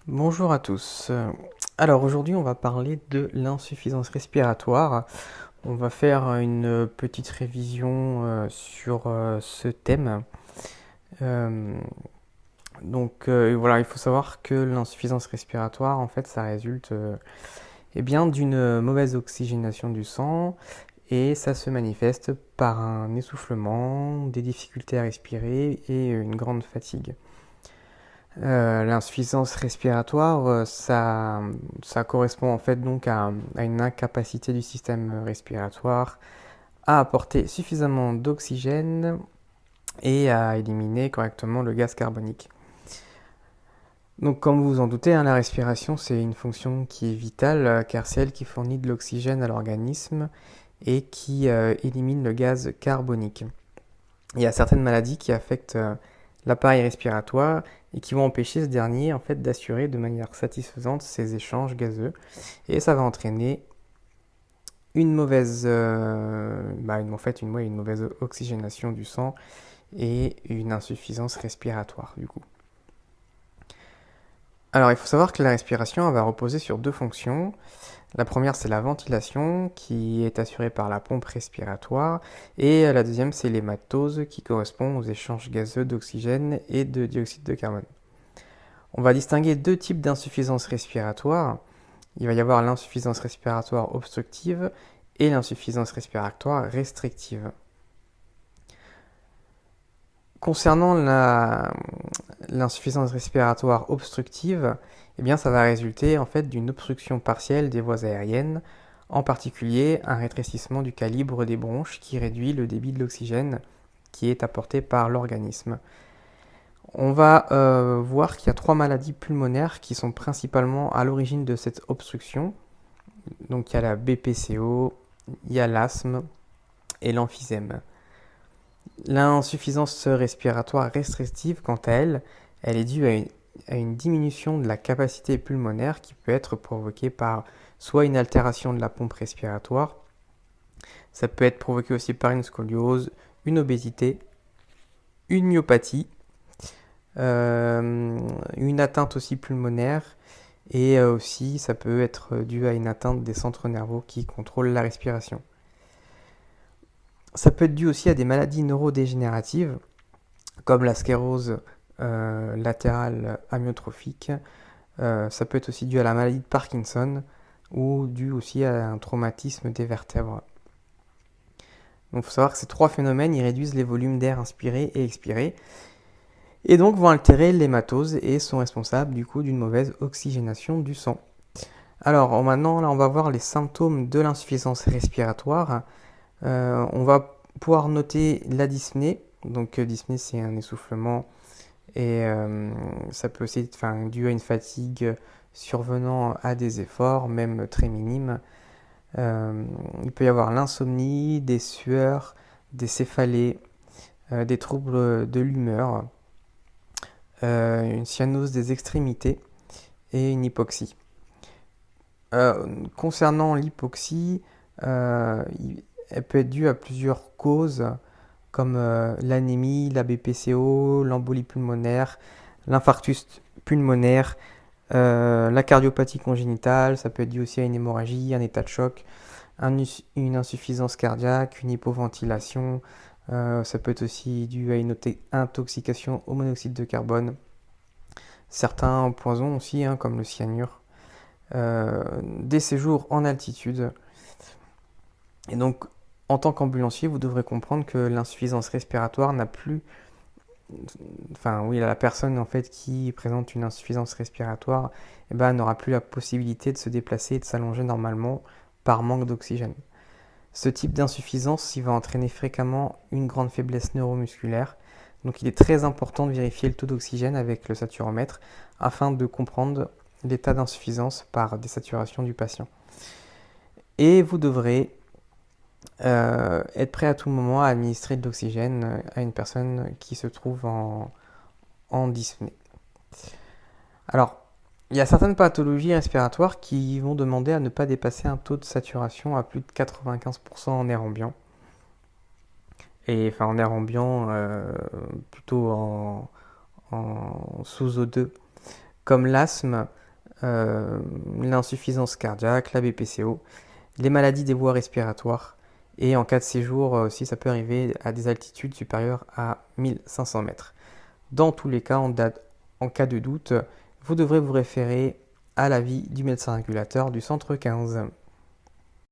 Bonjour à tous. Alors aujourd'hui on va parler de l'insuffisance respiratoire. On va faire une petite révision sur ce thème. Euh, voilà, il faut savoir que l'insuffisance respiratoire en fait ça résulte bien d'une mauvaise oxygénation du sang et ça se manifeste par un essoufflement, des difficultés à respirer et une grande fatigue. L'insuffisance respiratoire, ça correspond en fait donc à une incapacité du système respiratoire à apporter suffisamment d'oxygène et à éliminer correctement le gaz carbonique. Donc comme vous vous en doutez, la respiration c'est une fonction qui est vitale car c'est elle qui fournit de l'oxygène à l'organisme et qui élimine le gaz carbonique. Il y a certaines maladies qui affectent l'appareil respiratoire et qui vont empêcher ce dernier en fait d'assurer de manière satisfaisante ces échanges gazeux et ça va entraîner une mauvaise une mauvaise oxygénation du sang et une insuffisance respiratoire du coup. Alors il faut savoir que la respiration elle va reposer sur deux fonctions. La première, c'est la ventilation qui est assurée par la pompe respiratoire et la deuxième, c'est l'hématose qui correspond aux échanges gazeux d'oxygène et de dioxyde de carbone. On va distinguer deux types d'insuffisance respiratoire. Il va y avoir l'insuffisance respiratoire obstructive et l'insuffisance respiratoire restrictive. Concernant l'insuffisance respiratoire obstructive, eh bien, ça va résulter en fait d'une obstruction partielle des voies aériennes, en particulier un rétrécissement du calibre des bronches qui réduit le débit de l'oxygène qui est apporté par l'organisme. On va voir qu'il y a trois maladies pulmonaires qui sont principalement à l'origine de cette obstruction. Donc il y a la BPCO, il y a l'asthme et l'emphysème. L'insuffisance respiratoire restrictive, quant à elle, elle est due à une diminution de la capacité pulmonaire qui peut être provoquée par soit une altération de la pompe respiratoire, ça peut être provoqué aussi par une scoliose, une obésité, une myopathie, une atteinte aussi pulmonaire et aussi ça peut être dû à une atteinte des centres nerveux qui contrôlent la respiration. Ça peut être dû aussi à des maladies neurodégénératives comme la sclérose latérale amyotrophique. Ça peut être aussi dû à la maladie de Parkinson ou dû aussi à un traumatisme des vertèbres. Donc il faut savoir que ces trois phénomènes ils réduisent les volumes d'air inspiré et expiré et donc vont altérer l'hématose et sont responsables du coup d'une mauvaise oxygénation du sang. Alors maintenant là on va voir les symptômes de l'insuffisance respiratoire. On va pouvoir noter la dyspnée. Donc dyspnée c'est un essoufflement et ça peut aussi être dû à une fatigue survenant à des efforts, même très minimes. Il peut y avoir l'insomnie, des sueurs, des céphalées, des troubles de l'humeur, une cyanose des extrémités et une hypoxie. Concernant l'hypoxie, elle peut être due à plusieurs causes comme l'anémie, la BPCO, l'embolie pulmonaire, l'infarctus pulmonaire, la cardiopathie congénitale, ça peut être dû aussi à une hémorragie, un état de choc, une insuffisance cardiaque, une hypoventilation, ça peut être aussi dû à une intoxication au monoxyde de carbone, certains poisons aussi, comme le cyanure, des séjours en altitude. Et donc, en tant qu'ambulancier, vous devrez comprendre que l'insuffisance respiratoire n'a plus la personne en fait qui présente une insuffisance respiratoire n'aura plus la possibilité de se déplacer et de s'allonger normalement par manque d'oxygène. Ce type d'insuffisance il va entraîner fréquemment une grande faiblesse neuromusculaire. Donc il est très important de vérifier le taux d'oxygène avec le saturomètre afin de comprendre l'état d'insuffisance par désaturation du patient. Et vous devrez être prêt à tout moment à administrer de l'oxygène à une personne qui se trouve en dyspnée. Alors, il y a certaines pathologies respiratoires qui vont demander à ne pas dépasser un taux de saturation à plus de 95% en air ambiant. Et en air ambiant, plutôt en sous O2. comme l'asthme, l'insuffisance cardiaque, la BPCO, les maladies des voies respiratoires. Et en cas de séjour aussi, ça peut arriver à des altitudes supérieures à 1500 mètres. Dans tous les cas, en cas de doute, vous devrez vous référer à l'avis du médecin régulateur du centre 15.